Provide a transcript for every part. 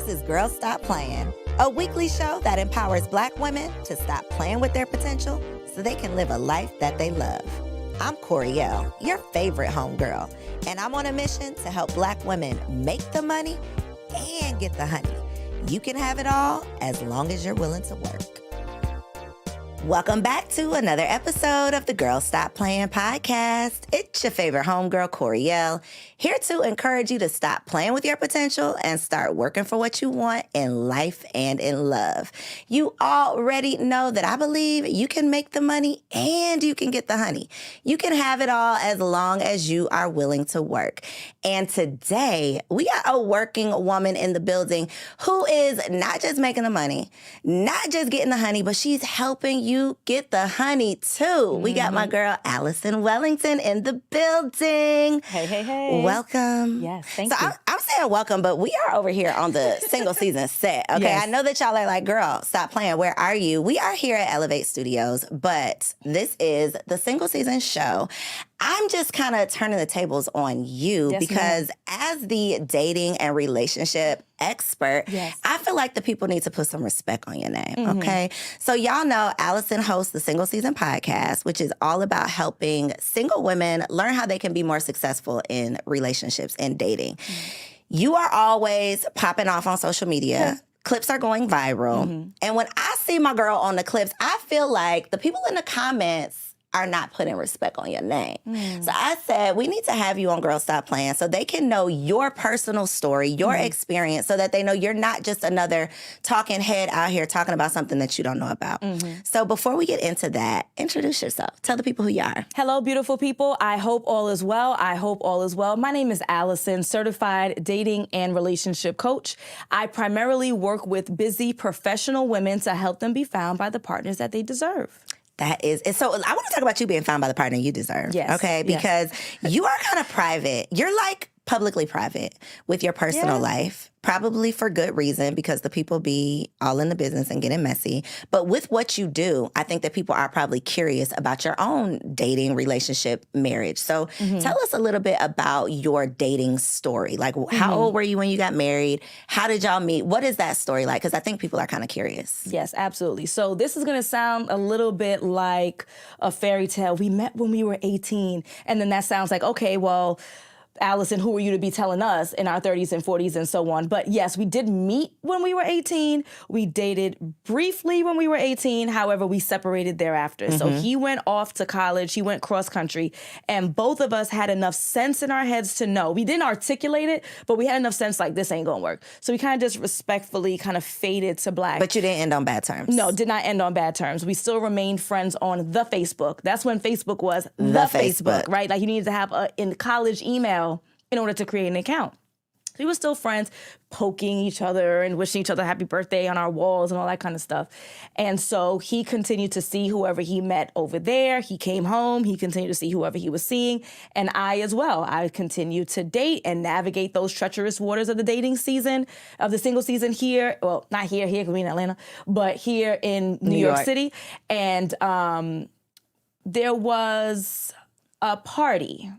This is Girls Stop Playin', a weekly show that empowers Black women to stop playing with their potential so they can live a life that they love. I'm Coriel, your favorite homegirl, and I'm on a mission to help Black women make the money and get the honey. You can have it all as long as you're willing to work. Welcome back to another episode of the Girls Stop Playin' podcast. It's your favorite homegirl, Coriel, here to encourage you to stop playing with your potential and start working for what you want in life and in love. You already know that I believe you can make the money and you can get the honey. You can have it all as long as you are willing to work. And today, we got a working woman in the building who is not just making the money, not just getting the honey, but she's helping you get the honey too. Mm-hmm. We got my girl, Allison Wellington, in the building. Hey, hey, hey. Welcome. Yes, thank you. I'm saying welcome, but we are over here on the Singl season set, okay? Yes. I know that y'all are like, girl, stop playing. Where are you? We are here at Elevate Studios, but this is the Singl season show. I'm just kind of turning the tables on you because as the dating and relationship expert, I feel like the people need to put some respect on your name, okay? So y'all know Allison hosts the Singl Season podcast, which is all about helping single women learn how they can be more successful in relationships and dating. You are always popping off on social media. Clips are going viral. And when I see my girl on the clips, I feel like the people in the comments are not putting respect on your name. So I said, we need to have you on Girls Stop Playin' so they can know your personal story, your experience, so that they know you're not just another talking head out here talking about something that you don't know about. So before we get into that, introduce yourself. Tell the people who you are. Hello, beautiful people. I hope all is well. I hope all is well. My name is Allison, certified dating and relationship coach. I primarily work with busy professional women to help them be found by the partners that they deserve. That is, and so I want to talk about you being found by the partner you deserve. Yes. Okay, because you are kind of private. You're like publicly private with your personal life, probably for good reason, because the people be all in the business and getting messy. But with what you do, I think that people are probably curious about your own dating, relationship, marriage. So tell us a little bit about your dating story. Like, how old were you when you got married? How did y'all meet? What is that story like? Because I think people are kind of curious. Yes, absolutely. So this is going to sound a little bit like a fairy tale. We met when we were 18. And then that sounds like, okay, well, Allison, who are you to be telling us in our 30s and 40s and so on? But yes, we did meet when we were 18. We dated briefly when we were 18. However, we separated thereafter. So he went off to college. He went cross country. And both of us had enough sense in our heads to know. We didn't articulate it, but we had enough sense like this ain't going to work. So we kind of just respectfully kind of faded to black. But you didn't end on bad terms. No, did not end on bad terms. We still remained friends on the Facebook. That's when Facebook was the Facebook, right? Like you needed to have a in college email in order to create an account. So we were still friends, poking each other and wishing each other happy birthday on our walls and all that kind of stuff. And so he continued to see whoever he met over there. He came home. He continued to see whoever he was seeing. And I as well. I continued to date and navigate those treacherous waters of the dating season, of the Singl season here. Well, not here because we're in Atlanta, but here in New York City. And there was a party.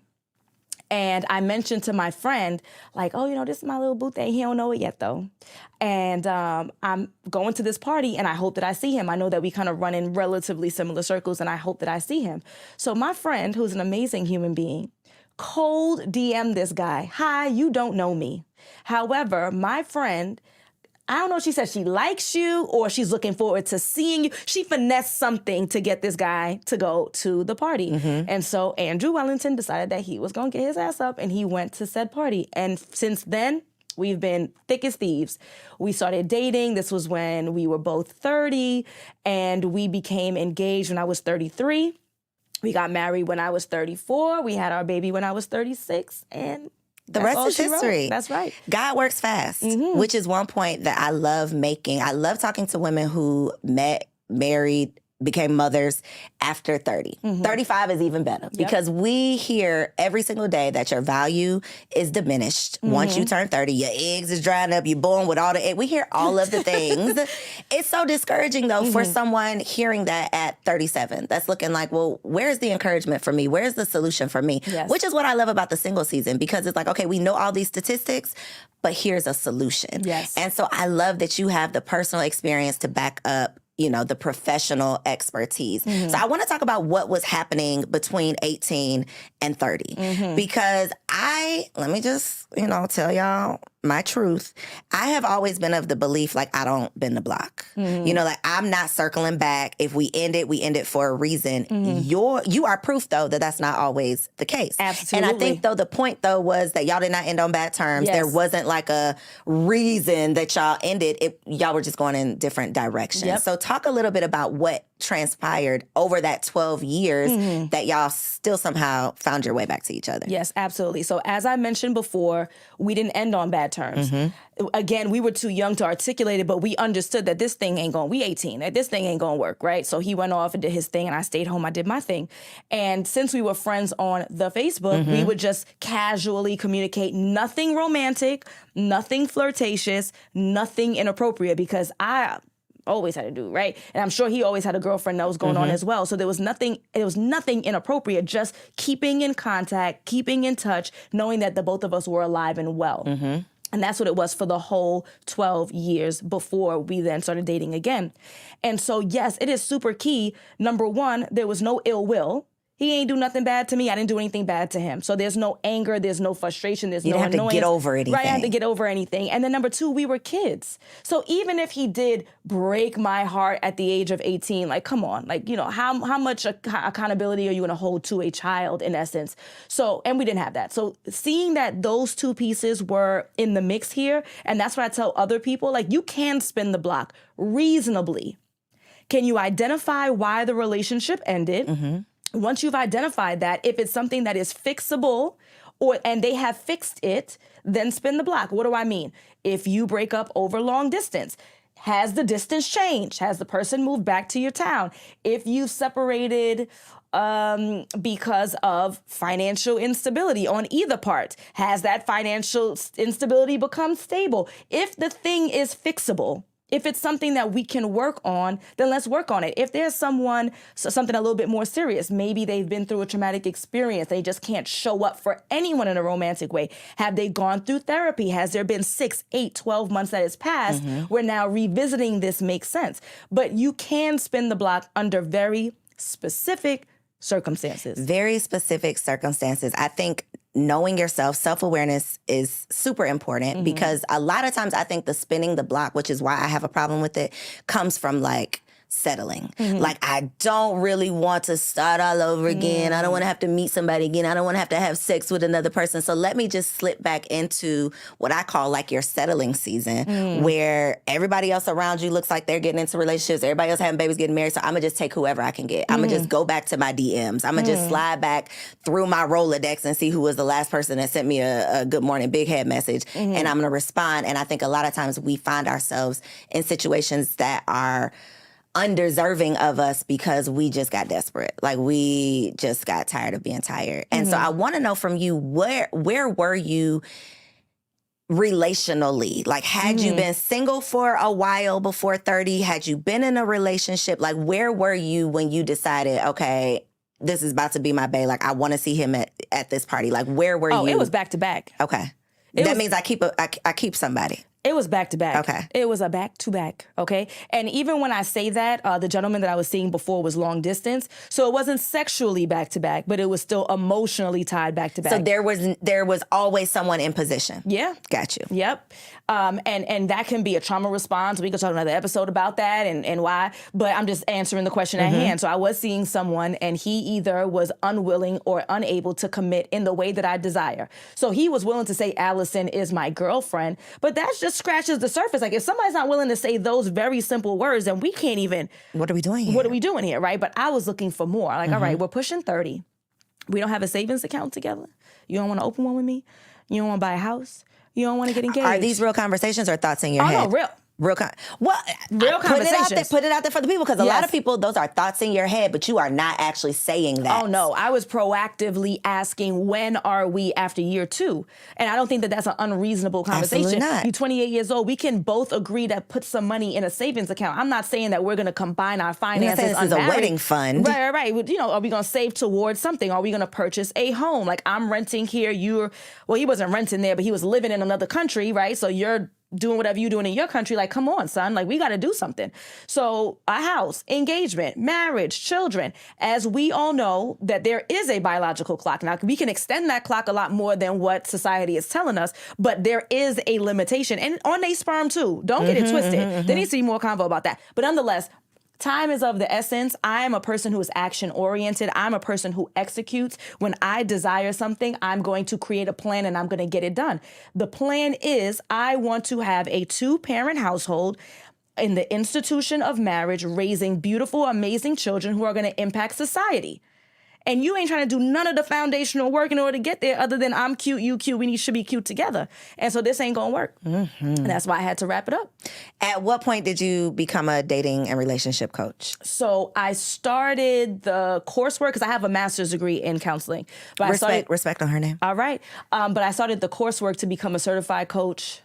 And I mentioned to my friend, like, oh, you know, this is my little boo thing. He don't know it yet, though. And I'm going to this party, and I hope that I see him. I know that we kind of run in relatively similar circles, and I hope that I see him. So my friend, who's an amazing human being, cold DM'd this guy. Hi, you don't know me. However, my friend, I don't know if she said she likes you or she's looking forward to seeing you. She finessed something to get this guy to go to the party. And so Andrew Wellington decided that he was going to get his ass up and he went to said party. And since then, we've been thick as thieves. We started dating. This was when we were both 30 and we became engaged when I was 33. We got married when I was 34. We had our baby when I was 36 and the rest is history. That's right. God works fast, which is one point that I love making. I love talking to women who met, married, became mothers after 30. 35 is even better because we hear every single day that your value is diminished. Once you turn 30, your eggs is drying up, you're born with all the eggs. We hear all of the things. It's so discouraging, though, for someone hearing that at 37. That's looking like, well, where's the encouragement for me? Where's the solution for me? Yes. Which is what I love about the single season, because it's like, okay, we know all these statistics, but here's a solution. Yes. And so I love that you have the personal experience to back up, you know, the professional expertise. So I want to talk about what was happening between 18 and 30. Because let me just, you know, tell y'all my truth. I have always been of the belief, like, I don't bend the block. You know, like, I'm not circling back. If we end it for a reason. You are proof, though, that that's not always the case. Absolutely. And I think, though, the point, though, was that y'all did not end on bad terms. Yes. There wasn't like a reason that y'all ended. Y'all were just going in different directions. Yep. So talk a little bit about what transpired over that 12 years that y'all still somehow found your way back to each other. Yes, absolutely. So as I mentioned before, we didn't end on bad terms. Again, we were too young to articulate it, but we understood that this thing ain't going, we 18, that this thing ain't going to work, right? So he went off and did his thing, and I stayed home, I did my thing. And since we were friends on the Facebook, we would just casually communicate, nothing romantic, nothing flirtatious, nothing inappropriate, because I always had to do, right? And I'm sure he always had a girlfriend that was going on as well. So there was nothing inappropriate, just keeping in contact, keeping in touch, knowing that the both of us were alive and well. And that's what it was for the whole 12 years before we then started dating again. And so, yes, it is super key. Number one, there was no ill will. He ain't do nothing bad to me. I didn't do anything bad to him. So there's no anger. There's no frustration. There's no annoyance. You didn't have to get over anything. Right, I had to get over anything. And then number two, we were kids. So even if he did break my heart at the age of 18, like, come on. Like, you know, how much accountability are you going to hold to a child, in essence? So, and we didn't have that. So seeing that those two pieces were in the mix here, and that's what I tell other people, like, you can spin the block reasonably. Can you identify why the relationship ended? Once you've identified that, if it's something that is fixable and they have fixed it, then spin the block. What do I mean? If you break up over long distance, has the distance changed? Has the person moved back to your town? If you've separated because of financial instability on either part, has that financial instability become stable? If the thing is fixable, if it's something that we can work on, then let's work on it. If there's something a little bit more serious, maybe they've been through a traumatic experience, they just can't show up for anyone in a romantic way. Have they gone through therapy? Has there been 6, 8, 12 months that has passed where now revisiting this makes sense? But you can spin the block under very specific circumstances. Very specific circumstances. I think knowing yourself, self-awareness is super important because a lot of times I think the spinning the block, which is why I have a problem with it, comes from like settling. Like, I don't really want to start all over again. I don't want to have to meet somebody again. I don't want to have sex with another person. So let me just slip back into what I call like your settling season, where everybody else around you looks like they're getting into relationships. Everybody else having babies, getting married. So I'm going to just take whoever I can get. I'm going to just go back to my DMs. I'm going to just slide back through my Rolodex and see who was the last person that sent me a good morning, big head message. And I'm going to respond. And I think a lot of times we find ourselves in situations that are undeserving of us because we just got desperate. Like, we just got tired of being tired. And so I want to know from you, where were you relationally? Like, had you been single for a while before 30? Had you been in a relationship? Like, where were you when you decided, okay, this is about to be my bae. Like, I want to see him at this party. Like, where were you? Oh, it was back to back. Okay. That means I keep somebody. It was back to back. Okay. It was a back to back. Okay. And even when I say that, the gentleman that I was seeing before was long distance. So it wasn't sexually back to back, but it was still emotionally tied back to back. So there was always someone in position. Yeah. Got you. Yep. And that can be a trauma response. We could talk another episode about that and why, but I'm just answering the question at hand. So I was seeing someone and he either was unwilling or unable to commit in the way that I desire. So he was willing to say, Allison is my girlfriend, but that's just scratches the surface. Like, if somebody's not willing to say those very simple words, then we can't even. What are we doing here? What are we doing here, right? But I was looking for more. Like, all right, we're pushing 30. We don't have a savings account together. You don't want to open one with me. You don't want to buy a house. You don't want to get engaged. Are these real conversations or thoughts in your head? Oh, no, real. Real conversations. Put it out there for the people, because a lot of people, those are thoughts in your head, but you are not actually saying that. Oh no, I was proactively asking, when are we after year 2? And I don't think that that's an unreasonable conversation. Absolutely not. You're 28 years old. We can both agree to put some money in a savings account. I'm not saying that we're going to combine our finances. This is a wedding fund. Right. You know, are we going to save towards something? Are we going to purchase a home? Like, I'm renting here. He wasn't renting there, but he was living in another country, right? So you're doing whatever you're doing in your country. Like, come on, son. Like, we got to do something. So a house, engagement, marriage, children. As we all know that there is a biological clock. Now, we can extend that clock a lot more than what society is telling us, but there is a limitation. And on their sperm, too. Don't get it twisted. There needs to be more convo about that. But nonetheless, time is of the essence. I am a person who is action-oriented. I'm a person who executes. When I desire something, I'm going to create a plan and I'm going to get it done. The plan is, I want to have a 2-parent household in the institution of marriage, raising beautiful, amazing children who are going to impact society. And you ain't trying to do none of the foundational work in order to get there, other than I'm cute, you cute, we should be cute together. And so this ain't gonna work. And that's why I had to wrap it up. At what point did you become a dating and relationship coach? So I started the coursework, because I have a master's degree in counseling. But Respect on her name. All right. But I started the coursework to become a certified coach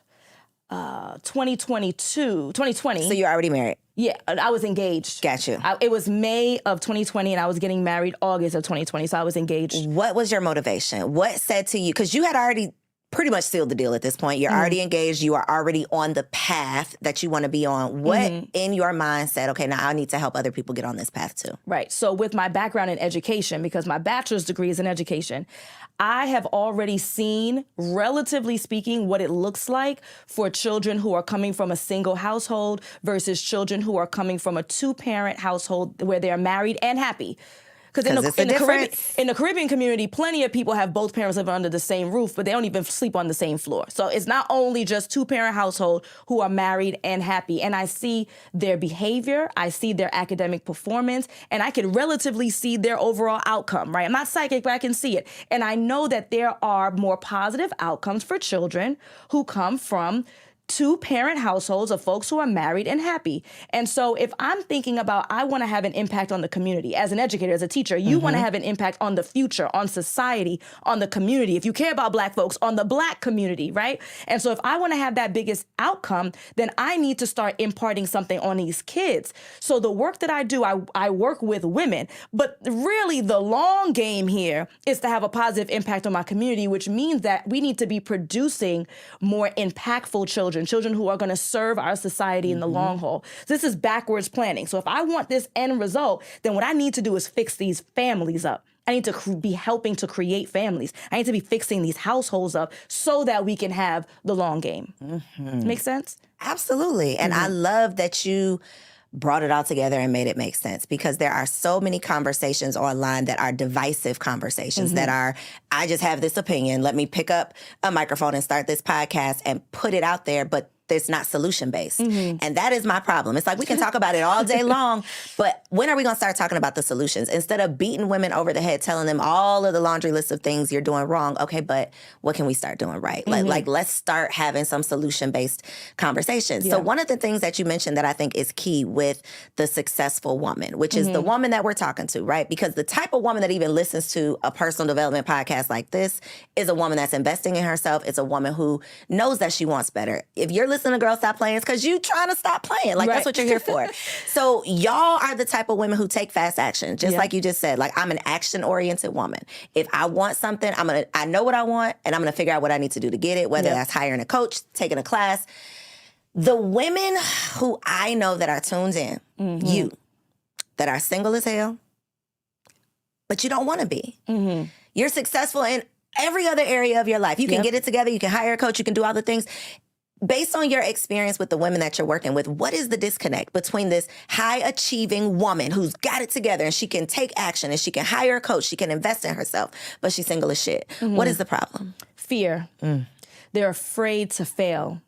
2020. So you're already married? Yeah, I was engaged. Got you. It was May of 2020, and I was getting married August of 2020, so I was engaged. What was your motivation? What said to you? Because you had already pretty much sealed the deal at this point. You're already engaged. You are already on the path that you want to be on. What in your mind said, okay, now I need to help other people get on this path too? Right. So with my background in education, because my bachelor's degree is in education, I have already seen, relatively speaking, what it looks like for children who are coming from a single household versus children who are coming from a 2-parent household where they are married and happy. Because in the Caribbean community, plenty of people have both parents living under the same roof, but they don't even sleep on the same floor. So it's not only just 2-parent household who are married and happy. And I see their behavior, I see their academic performance, and I can relatively see their overall outcome, right? I'm not psychic, but I can see it. And I know that there are more positive outcomes for children who come from 2-parent households of folks who are married and happy. And so if I'm thinking about, I want to have an impact on the community as an educator, as a teacher, you want to have an impact on the future, on society, on the community. If you care about Black folks, on the Black community, right? And so if I want to have that biggest outcome, then I need to start imparting something on these kids. So the work that I do, I work with women, but really the long game here is to have a positive impact on my community, which means that we need to be producing more impactful children who are going to serve our society in the long haul. So this is backwards planning. So if I want this end result, then what I need to do is fix these families up. I need to be helping to create families. I need to be fixing these households up so that we can have the long game. Make sense? Absolutely. And I love that you brought it all together and made it make sense, because there are so many conversations online that are divisive conversations that are, I just have this opinion. Let me pick up a microphone and start this podcast and put it out there. But it's not solution-based. And that is my problem. It's like we can talk about it all day long, but when are we going to start talking about the solutions? Instead of beating women over the head, telling them all of the laundry list of things you're doing wrong, okay, but what can we start doing right? Like let's start having some solution-based conversations. So one of the things that you mentioned that I think is key with the successful woman, which is the woman that we're talking to, right? Because the type of woman that even listens to a personal development podcast like this is a woman that's investing in herself. It's a woman who knows that she wants better. If you're listening to Girl Stop Playing, it's because you trying to stop playing. Like, that's what you're here for. So y'all are the type of women who take fast action, just like you just said. Like, I'm an action-oriented woman. If I want something, I know what I want, and I'm going to figure out what I need to do to get it, whether that's hiring a coach, taking a class. The women who I know that are tuned in, you, that are single as hell, but you don't want to be. You're successful in every other area of your life. You can get it together. You can hire a coach. You can do all the things. Based on your experience with the women that you're working with, what is the disconnect between this high-achieving woman who's got it together and she can take action and she can hire a coach, she can invest in herself, but she's single as shit? What is the problem? Fear. They're afraid to fail.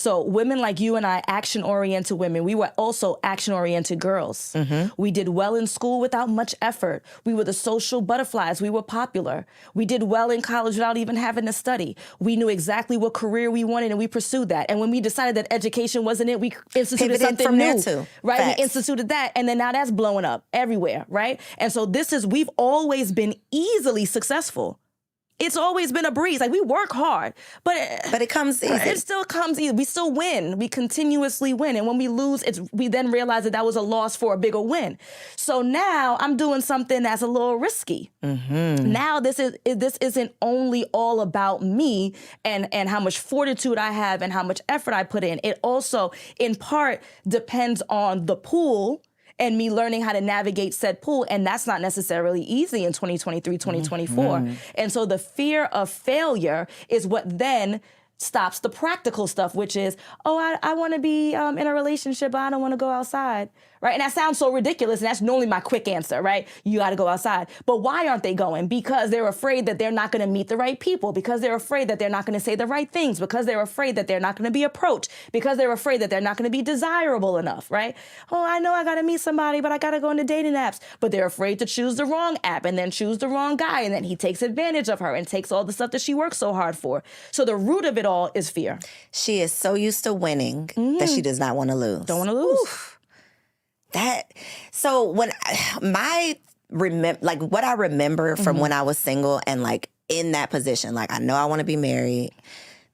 So women like you and I, action-oriented women, we were also action-oriented girls. We did well in school without much effort. We were the social butterflies. We were popular. We did well in college without even having to study. We knew exactly what career we wanted and we pursued that. And when we decided that education wasn't it, we instituted Pivoted something from new. there too. Right? Facts. We instituted that, and then now that's blowing up everywhere, right? And so we've always been easily successful. It's always been a breeze. Like, we work hard, but it comes easy. It still comes easy. We still win. We continuously win. And when we lose, we then realize that was a loss for a bigger win. So now I'm doing something that's a little risky. Now this isn't only all about me and how much fortitude I have and how much effort I put in. It also, in part, depends on the pool and me learning how to navigate said pool. And that's not necessarily easy in 2023, 2024. And so the fear of failure is what then stops the practical stuff, which is, I want to be in a relationship, but I don't want to go outside, right? And that sounds so ridiculous, and that's normally my quick answer, right? You got to go outside. But why aren't they going? Because they're afraid that they're not going to meet the right people, because they're afraid that they're not going to say the right things, because they're afraid that they're not going to be approached, because they're afraid that they're not going to be desirable enough, right? I know I got to meet somebody, but I got to go into dating apps. But they're afraid to choose the wrong app and then choose the wrong guy, and then he takes advantage of her and takes all the stuff that she works so hard for. So the root of it all is fear. She is so used to winning that she does not want to lose. Don't want to lose. Oof. So when what I remember from when I was single and like in that position, like, I know I want to be married.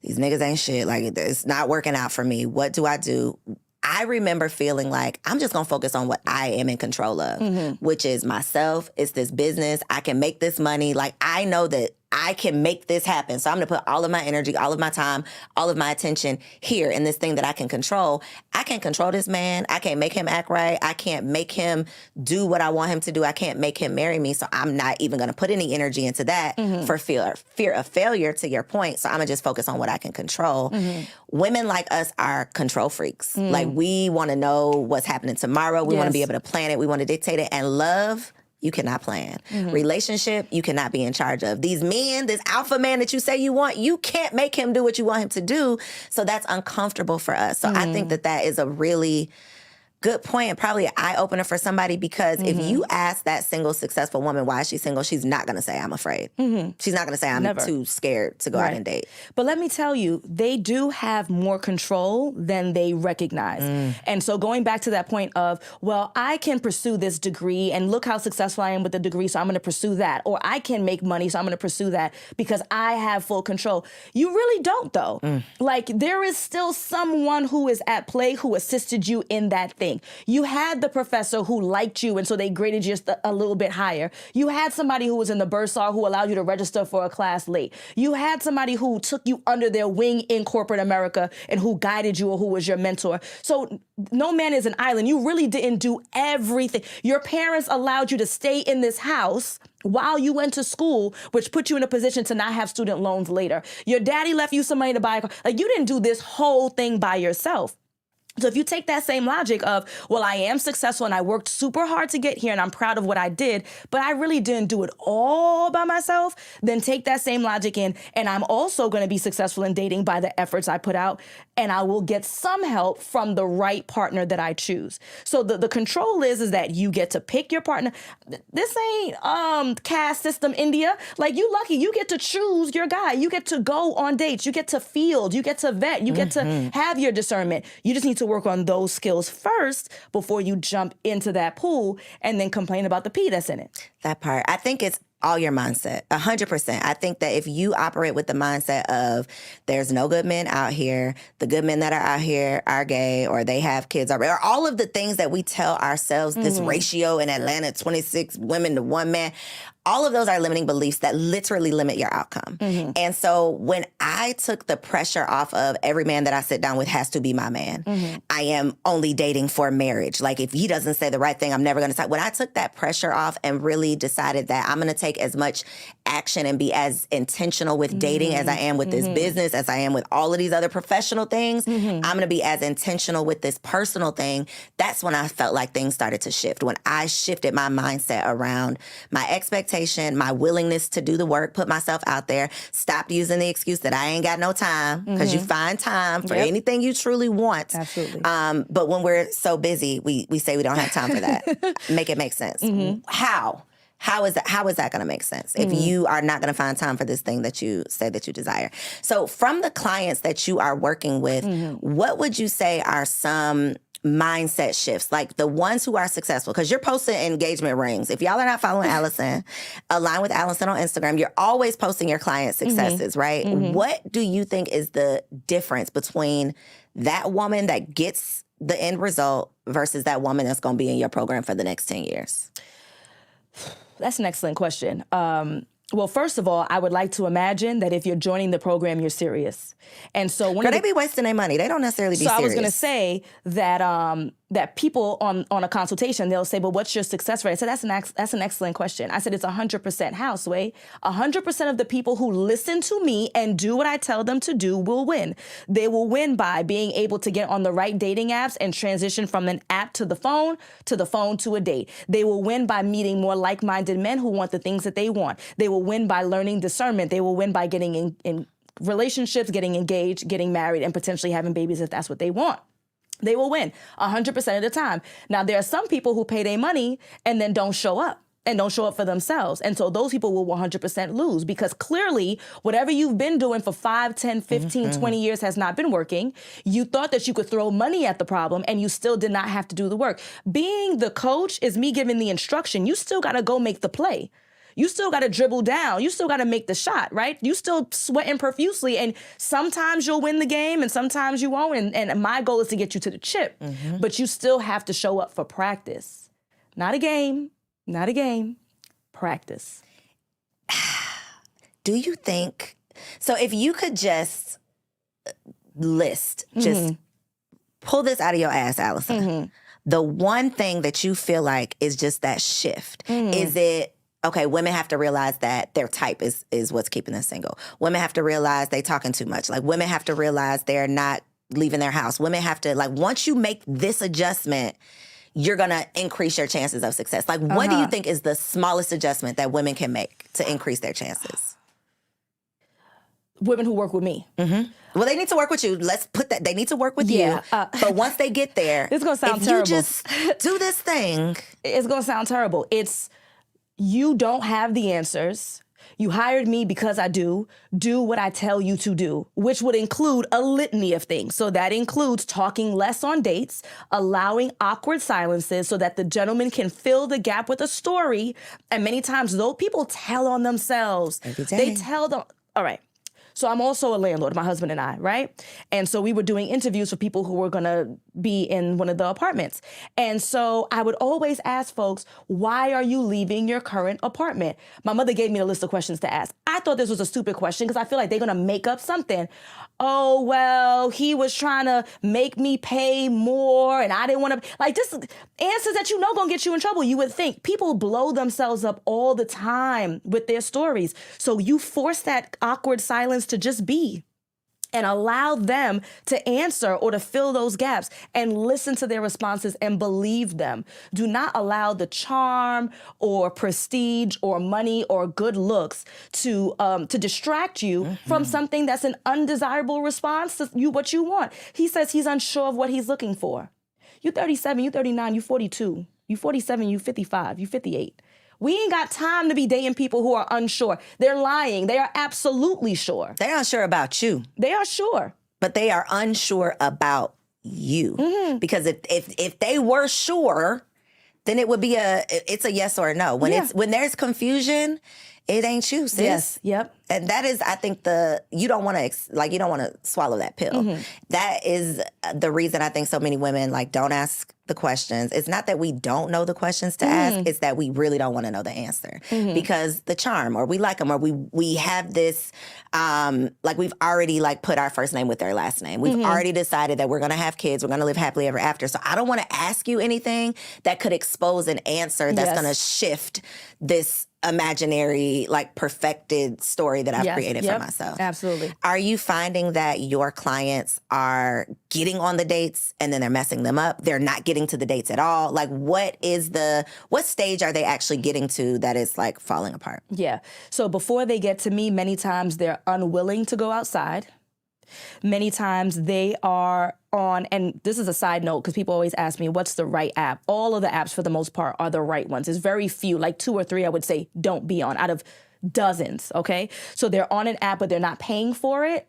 These niggas ain't shit. Like, it's not working out for me. What do? I remember feeling like I'm just going to focus on what I am in control of, which is myself. It's this business. I can make this money. Like, I know that I can make this happen. So I'm going to put all of my energy, all of my time, all of my attention here in this thing that I can control. I can't control this man. I can't make him act right. I can't make him do what I want him to do. I can't make him marry me. So I'm not even going to put any energy into that for fear of failure, to your point. So I'm going to just focus on what I can control. Women like us are control freaks. Like, we want to know what's happening tomorrow. We want to be able to plan it. We want to dictate it. And love, you cannot plan. Relationship, you cannot be in charge of. These men, this alpha man that you say you want, you can't make him do what you want him to do. So that's uncomfortable for us. So I think that is a really good point, and probably an eye-opener for somebody, because if you ask that single, successful woman why is she single, she's not going to say, I'm afraid. She's not going to say, I'm too scared to go out and date. But let me tell you, they do have more control than they recognize. And so going back to that point of, well, I can pursue this degree, and look how successful I am with the degree, so I'm going to pursue that. Or I can make money, so I'm going to pursue that because I have full control. You really don't, though. Like, there is still someone who is at play who assisted you in that thing. You had the professor who liked you, and so they graded you just a little bit higher. You had somebody who was in the bursar who allowed you to register for a class late. You had somebody who took you under their wing in corporate America and who guided you, or who was your mentor. So no man is an island. You really didn't do everything. Your parents allowed you to stay in this house while you went to school, which put you in a position to not have student loans later. Your daddy left you some money to buy a car. Like, you didn't do this whole thing by yourself. So if you take that same logic of, well, I am successful and I worked super hard to get here and I'm proud of what I did, but I really didn't do it all by myself, then take that same logic in, and I'm also going to be successful in dating by the efforts I put out, and I will get some help from the right partner that I choose. So the control is that you get to pick your partner. This ain't caste system India. Like, you lucky. You get to choose your guy. You get to go on dates. You get to field. You get to vet. You get to have your discernment. You just need to work on those skills first before you jump into that pool and then complain about the pee that's in it. That part. I think it's all your mindset, 100%. I think that if you operate with the mindset of there's no good men out here, the good men that are out here are gay, or they have kids, or all of the things that we tell ourselves, this ratio in Atlanta, 26 women to 1 man, all of those are limiting beliefs that literally limit your outcome. And so when I took the pressure off of every man that I sit down with has to be my man, I am only dating for marriage. Like, if he doesn't say the right thing, I'm never going to talk. When I took that pressure off and really decided that I'm going to take as much action and be as intentional with dating as I am with this business, as I am with all of these other professional things, I'm going to be as intentional with this personal thing. That's when I felt like things started to shift. When I shifted my mindset around my expectations, reputation, my willingness to do the work, put myself out there, stopped using the excuse that I ain't got no time, because you find time for anything you truly want. Absolutely. But when we're so busy, we say we don't have time for that. Make it make sense. How is that going to make sense if you are not going to find time for this thing that you say that you desire? So from the clients that you are working with, what would you say are some mindset shifts, like the ones who are successful? Because you're posting engagement rings. If y'all are not following Allison, align with Allison on Instagram. You're always posting your client successes, right? What do you think is the difference between that woman that gets the end result versus that woman that's going to be in your program for the next 10 years? That's an excellent question. Well, first of all, I would like to imagine that if you're joining the program, you're serious. And so they be wasting their money. They don't necessarily be serious. So I was going to say that that people on a consultation, they'll say, "But what's your success rate?" I said, "That's an excellent question." I said, "It's 100%." How, Sway? 100% of the people who listen to me and do what I tell them to do will win. They will win by being able to get on the right dating apps and transition from an app to the phone to a date. They will win by meeting more like-minded men who want the things that they want. They will win by learning discernment. They will win by getting in relationships, getting engaged, getting married, and potentially having babies if that's what they want. They will win 100% of the time. Now, there are some people who pay their money and then don't show up for themselves. And so those people will 100% lose, because clearly whatever you've been doing for 5, 10, 15, 20 years has not been working. You thought that you could throw money at the problem and you still did not have to do the work. Being the coach is me giving the instruction. You still got to go make the play. You still got to dribble down. You still got to make the shot, right? You still sweating profusely, and sometimes you'll win the game and sometimes you won't. And my goal is to get you to the chip, but you still have to show up for practice. Not a game, practice. Do you think, so if you could just pull this out of your ass, Allison, the one thing that you feel like is just that shift, is it, okay, women have to realize that their type is what's keeping them single. Women have to realize they talking too much. Like, women have to realize they're not leaving their house. Women have to, like, once you make this adjustment, you're going to increase your chances of success. Like, what do you think is the smallest adjustment that women can make to increase their chances? Women who work with me. Well, they need to work with you. Let's put that. They need to work with you. But once they get there, it's going to sound if terrible. You just do this thing. It's going to sound terrible. It's, you don't have the answers. You hired me because I do what I tell you to do, which would include a litany of things. So that includes talking less on dates, allowing awkward silences so that the gentleman can fill the gap with a story. And many times, those people tell on themselves. Every day. They tell them, all right. So I'm also a landlord, my husband and I, right? And so we were doing interviews for people who were going to be in one of the apartments. And so I would always ask folks, why are you leaving your current apartment? My mother gave me a list of questions to ask. I thought this was a stupid question because I feel like they're going to make up something. Oh, well, he was trying to make me pay more and I didn't want to, like, just answers that you know going to get you in trouble. You would think people blow themselves up all the time with their stories. So you force that awkward silence to just be and allow them to answer or to fill those gaps and listen to their responses and believe them. Do not allow the charm or prestige or money or good looks to distract you from something that's an undesirable response to what you want. He says he's unsure of what he's looking for. You're 37, you're 39, you're 42, you're 47, you're 55, you're 58. We ain't got time to be dating people who are unsure. They're lying. They are absolutely sure. They're unsure about you. They are sure. But they are unsure about you. Because if they were sure, then it would be it's a yes or a no. When there's confusion, it ain't you, sis. Yes. Yep. And that is, I think, you don't want to swallow that pill. That is the reason I think so many women don't ask the questions. It's not that we don't know the questions to ask. It's that we really don't want to know the answer because the charm, or we like them, or we have this, we've already put our first name with their last name. We've already decided that we're going to have kids. We're going to live happily ever after. So I don't want to ask you anything that could expose an answer that's going to shift this imaginary, like perfected story that I've created for myself. Absolutely. Are you finding that your clients are getting on the dates and then they're messing them up? They're not getting to the dates at all? Like, what stage are they actually getting to that is like falling apart? Yeah. So before they get to me, many times they're unwilling to go outside. Many times they are on, and this is a side note because people always ask me, what's the right app? All of the apps for the most part are the right ones. There's very few, like 2 or 3, I would say, don't be on out of dozens, okay? So they're on an app, but they're not paying for it.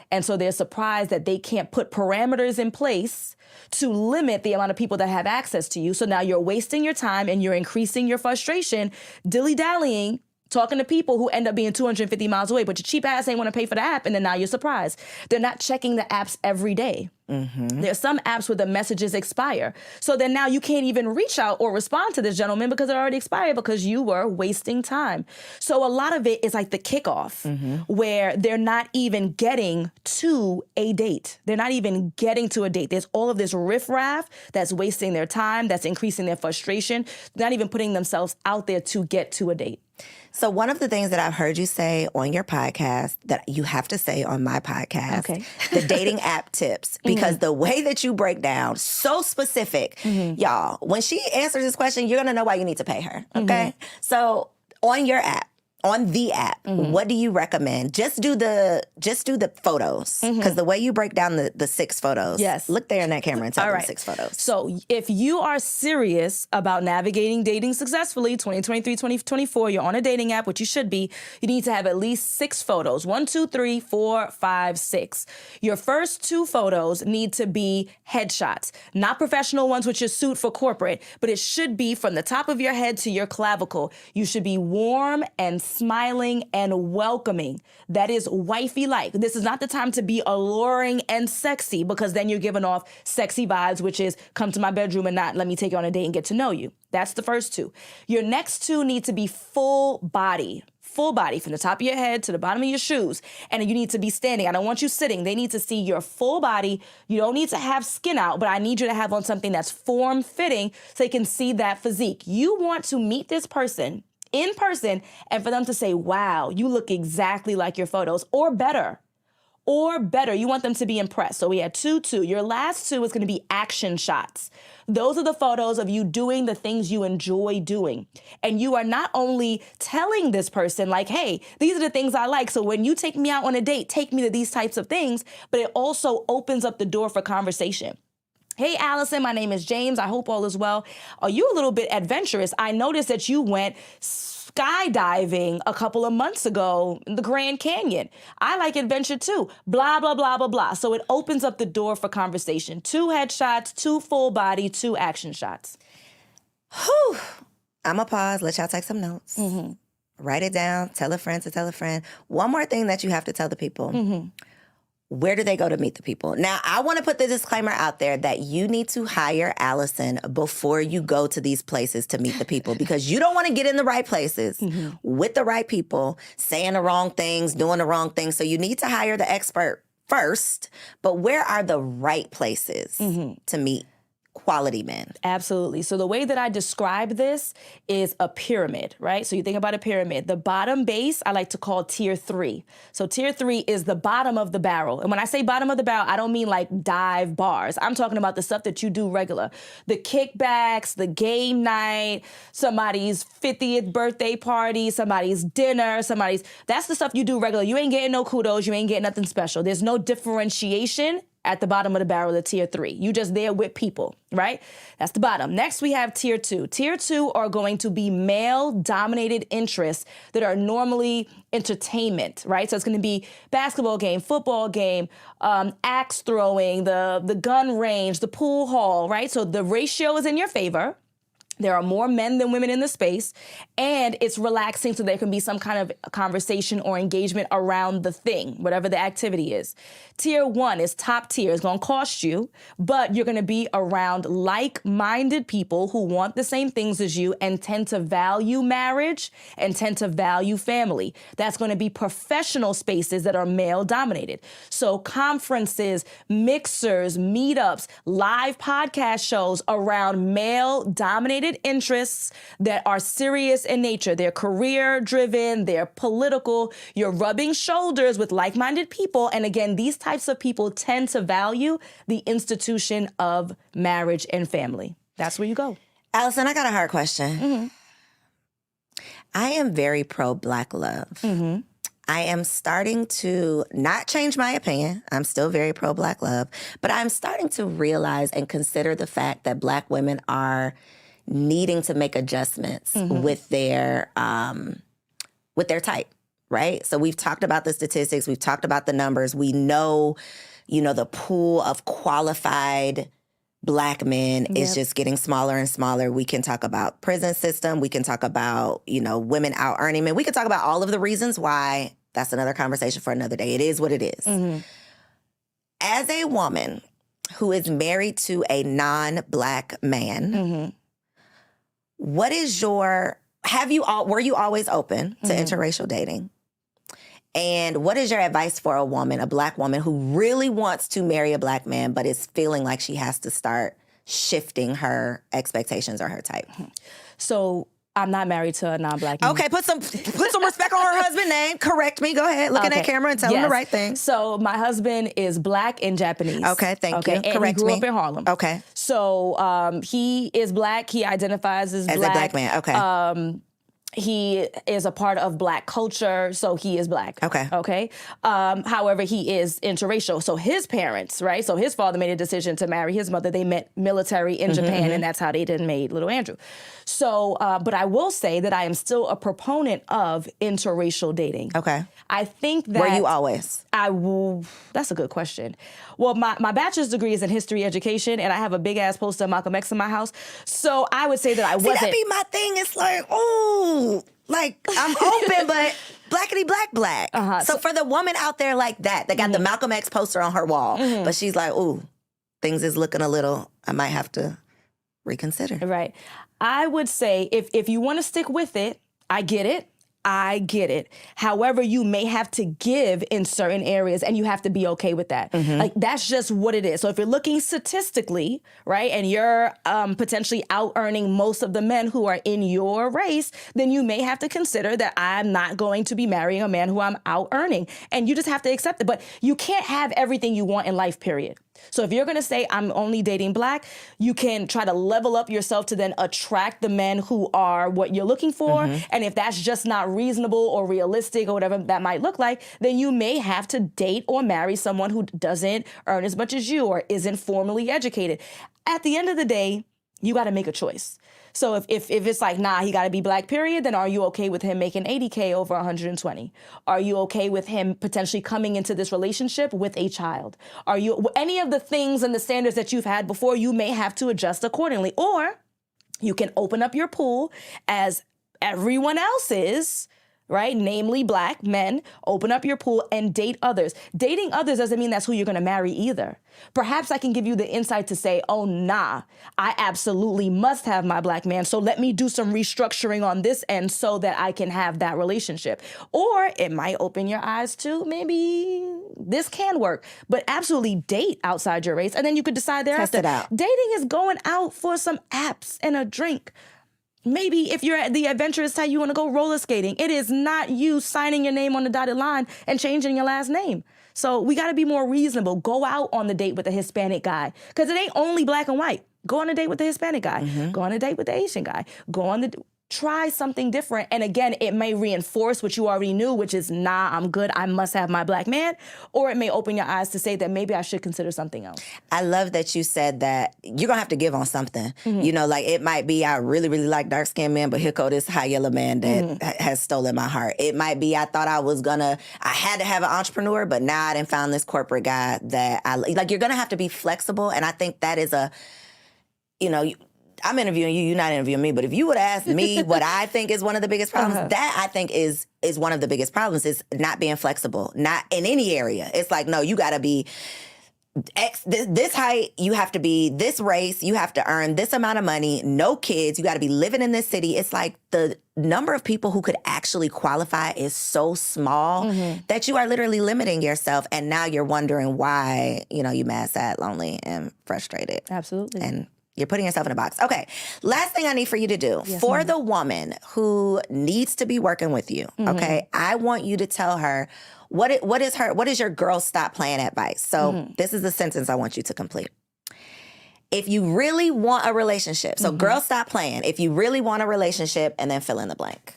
And so they're surprised that they can't put parameters in place to limit the amount of people that have access to you. So now you're wasting your time and you're increasing your frustration, dilly-dallying, talking to people who end up being 250 miles away, but your cheap ass ain't want to pay for the app, and then now you're surprised. They're not checking the apps every day. Mm-hmm. There's some apps where the messages expire. So then now you can't even reach out or respond to this gentleman because it already expired because you were wasting time. So a lot of it is like the kickoff where they're not even getting to a date. They're not even getting to a date. There's all of this riffraff that's wasting their time, that's increasing their frustration, not even putting themselves out there to get to a date. So one of the things that I've heard you say on your podcast that you have to say on my podcast, the dating app tips, because the way that you break down, so specific, y'all, when she answers this question, you're going to know why you need to pay her, okay? So on your app, on the app, what do you recommend? Just do the photos, because the way you break down the 6 photos, look there in that camera and tell them 6 photos. So if you are serious about navigating dating successfully, 2023, 2024, you're on a dating app, which you should be, you need to have at least 6 photos. 1, 2, 3, 4, 5, 6. Your first 2 photos need to be headshots, not professional ones with your suit for corporate, but it should be from the top of your head to your clavicle. You should be warm and smiling and welcoming. That is wifey-like. This is not the time to be alluring and sexy, because then you're giving off sexy vibes, which is come to my bedroom and not let me take you on a date and get to know you. That's the first 2. Your next 2 need to be full body from the top of your head to the bottom of your shoes. And you need to be standing. I don't want you sitting. They need to see your full body. You don't need to have skin out, but I need you to have on something that's form-fitting so they can see that physique. You want to meet this person in person and for them to say, wow, you look exactly like your photos, or better. You want them to be impressed. So we had 2. Your last 2 is going to be action shots. Those are the photos of you doing the things you enjoy doing. And you are not only telling this person like, hey, these are the things I like. So when you take me out on a date, take me to these types of things. But it also opens up the door for conversation. Hey, Allison, my name is James. I hope all is well. Are you a little bit adventurous? I noticed that you went skydiving a couple of months ago in the Grand Canyon. I like adventure too. Blah, blah, blah, blah, blah. So it opens up the door for conversation. 2 headshots, 2 full body, 2 action shots. Whew. I'm going to pause, let y'all take some notes. Write it down, tell a friend to tell a friend. One more thing that you have to tell the people. Where do they go to meet the people? Now, I want to put the disclaimer out there that you need to hire Allison before you go to these places to meet the people, because you don't want to get in the right places with the right people, saying the wrong things, doing the wrong things. So you need to hire the expert first. But where are the right places to meet quality men? Absolutely. So the way that I describe this is a pyramid, right? So you think about a pyramid. The bottom base, I like to call tier 3. So tier 3 is the bottom of the barrel. And when I say bottom of the barrel, I don't mean like dive bars. I'm talking about the stuff that you do regular. The kickbacks, the game night, somebody's 50th birthday party, somebody's dinner, that's the stuff you do regular. You ain't getting no kudos. You ain't getting nothing special. There's no differentiation at the bottom of the barrel of tier 3. You just there with people, right? That's the bottom. Next, we have tier 2. Tier 2 are going to be male-dominated interests that are normally entertainment, right? So it's going to be basketball game, football game, axe throwing, the gun range, the pool hall, right? So the ratio is in your favor. There are more men than women in the space, and it's relaxing so there can be some kind of conversation or engagement around the thing, whatever the activity is. Tier 1 is top tier. It's going to cost you, but you're going to be around like-minded people who want the same things as you and tend to value marriage and tend to value family. That's going to be professional spaces that are male-dominated. So conferences, mixers, meetups, live podcast shows around male-dominated vested interests that are serious in nature. They're career driven, they're political. You're rubbing shoulders with like-minded people. And again, these types of people tend to value the institution of marriage and family. That's where you go. Allison, I got a hard question. I am very pro-Black love. I am starting to not change my opinion. I'm still very pro-Black love, but I'm starting to realize and consider the fact that Black women are needing to make adjustments with their type, right? So we've talked about the statistics, we've talked about the numbers. We know, the pool of qualified Black men is just getting smaller and smaller. We can talk about prison system. We can talk about, women out earning men. We can talk about all of the reasons why. That's another conversation for another day. It is what it is. As a woman who is married to a non-Black man, what is were you always open to interracial dating? And what is your advice for a woman, a Black woman who really wants to marry a Black man, but is feeling like she has to start shifting her expectations or her type? So I'm not married to a non-Black man. Okay, put some respect on her husband's name. Correct me. Go ahead. Look in that camera and tell him the right thing. So my husband is Black and Japanese. Okay, thank you. And Correct he grew me. up in Harlem. Okay. So he is Black. He identifies as Black. As a Black man. Okay. He is a part of Black culture, so he is Black. Okay. However, he is interracial. So his parents, right? So his father made a decision to marry his mother. They met military in Japan, and that's how they then made little Andrew. So, but I will say that I am still a proponent of interracial dating. Okay. I think that... Were you always? That's a good question. Well, my bachelor's degree is in history education, and I have a big-ass poster of Malcolm X in my house. So I would say that I wasn't... See, that be my thing. It's like, ooh, like, I'm open, but blackity black. So for the woman out there like that got the Malcolm X poster on her wall, but she's like, ooh, things is looking a little, I might have to reconsider. Right. I would say if you want to stick with it, I get it. However, you may have to give in certain areas, and you have to be okay with that. Like, that's just what it is. So if you're looking statistically, right, and you're potentially out-earning most of the men who are in your race, then you may have to consider that I'm not going to be marrying a man who I'm out-earning. And you just have to accept it. But you can't have everything you want in life, period. So if you're going to say I'm only dating Black, you can try to level up yourself to then attract the men who are what you're looking for. And if that's just not reasonable or realistic or whatever that might look like, then you may have to date or marry someone who doesn't earn as much as you or isn't formally educated. At the end of the day, you got to make a choice. So if it's like, nah, he got to be Black, period, then are you okay with him making $80K over 120? Are you okay with him potentially coming into this relationship with a child? Are you any of the things and the standards that you've had before, you may have to adjust accordingly. Or you can open up your pool as everyone else is, right? Namely Black men, open up your pool and date others. Dating others doesn't mean that's who you're going to marry either. Perhaps I can give you the insight to say, oh, nah, I absolutely must have my Black man. So let me do some restructuring on this end so that I can have that relationship. Or it might open your eyes to maybe this can work, but absolutely date outside your race. And then you could decide thereafter. Test it out. Dating is going out for some apps and a drink. Maybe if you're the adventurous type, you want to go roller skating. It is not you signing your name on the dotted line and changing your last name. So we got to be more reasonable. Go out on the date with a Hispanic guy, because it ain't only Black and white. Go on a date with the Hispanic guy. Go on a date with the Asian guy. Try something different. And again, it may reinforce what you already knew, which is, nah, I'm good. I must have my Black man. Or it may open your eyes to say that maybe I should consider something else. I love that you said that you're going to have to give on something. Like it might be, I really, really like dark-skinned men, but here go this high yellow man that has stolen my heart. It might be, I thought I had to have an entrepreneur, but now I done found this corporate guy that you're going to have to be flexible. And I think that is I'm interviewing you, you're not interviewing me, but if you would ask me what I think is one of the biggest problems, that I think is one of the biggest problems, is not being flexible, not in any area. It's like, no, you got to be this height, you have to be this race, you have to earn this amount of money, no kids, you got to be living in this city. It's like the number of people who could actually qualify is so small that you are literally limiting yourself. And now you're wondering why, you mad, sad, lonely, and frustrated. Absolutely. And You're putting yourself in a box. Okay. Last thing I need for you to do for the woman who needs to be working with you. Okay. I want you to tell her what is your girl stop playing advice. So this is the sentence I want you to complete. If you really want a relationship, so girl stop playing. If you really want a relationship, and then fill in the blank.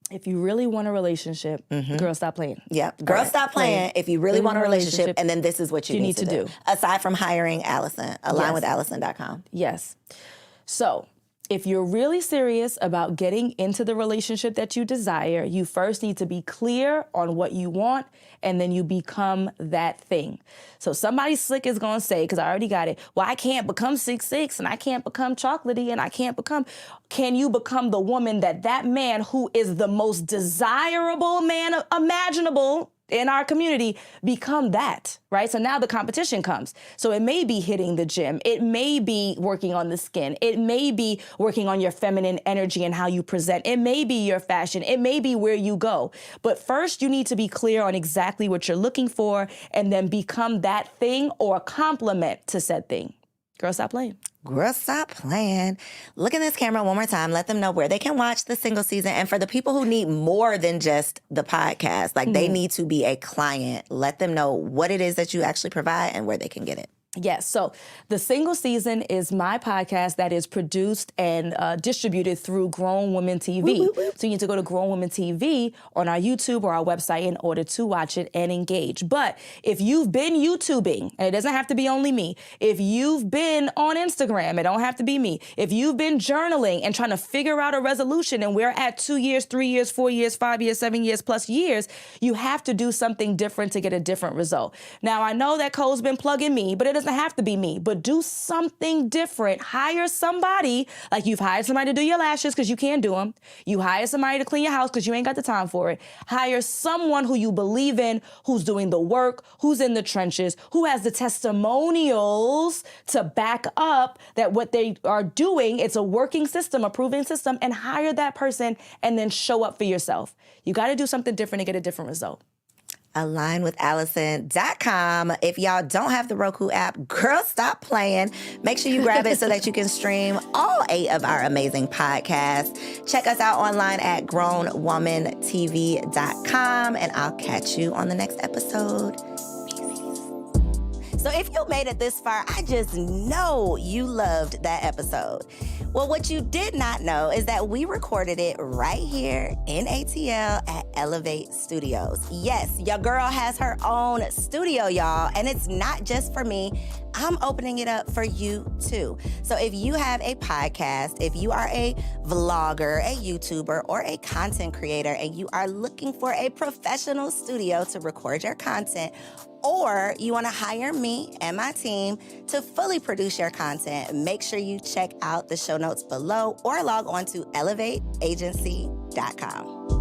If you really want a relationship, girl, stop playing. Yep. Girl, stop playing. If you really want a relationship, and then this is what you need to do. Aside from hiring Allison, alignwithallison.com. Yes. So if you're really serious about getting into the relationship that you desire, you first need to be clear on what you want, and then you become that thing. So somebody slick is going to say, because I already got it, well, I can't become 6'6", and I can't become chocolatey, and I can't become... Can you become the woman that man who is the most desirable man imaginable in our community, become that, right? So now the competition comes. So it may be hitting the gym. It may be working on the skin. It may be working on your feminine energy and how you present. It may be your fashion. It may be where you go. But first, you need to be clear on exactly what you're looking for, and then become that thing or a complement to said thing. Girl, stop playing. Girl, stop playing. Look in this camera one more time. Let them know where they can watch the Singl season. And for the people who need more than just the podcast, like they need to be a client, let them know what it is that you actually provide and where they can get it. Yes. So the Singl season is my podcast that is produced and distributed through Grown Women TV. Woo, woo, woo. So you need to go to Grown Women TV on our YouTube or our website in order to watch it and engage. But if you've been YouTubing, and it doesn't have to be only me, if you've been on Instagram, it don't have to be me. If you've been journaling and trying to figure out a resolution, and we're at 2 years, 3 years, 4 years, 5 years, 7 years plus years, you have to do something different to get a different result. Now, I know that Cole's been plugging me, but it doesn't have to be me, but do something different. Hire somebody, like you've hired somebody to do your lashes because you can't do them. You hire somebody to clean your house because you ain't got the time for it. Hire someone who you believe in, who's doing the work, who's in the trenches, who has the testimonials to back up that what they are doing, it's a working system, a proven system, and hire that person and then show up for yourself. You got to do something different to get a different result. alignwithallison.com. If y'all don't have the Roku app, girl, stop playing. Make sure you grab it so that you can stream all 8 of our amazing podcasts. Check us out online at grownwomantv.com, and I'll catch you on the next episode. So if you made it this far, I just know you loved that episode. Well, what you did not know is that we recorded it right here in ATL at Elevate Studios. Yes, your girl has her own studio, y'all, and it's not just for me. I'm opening it up for you too. So if you have a podcast, if you are a vlogger, a YouTuber, or a content creator, and you are looking for a professional studio to record your content, or you want to hire me and my team to fully produce your content, make sure you check out the show notes below or log on to elevateagency.com.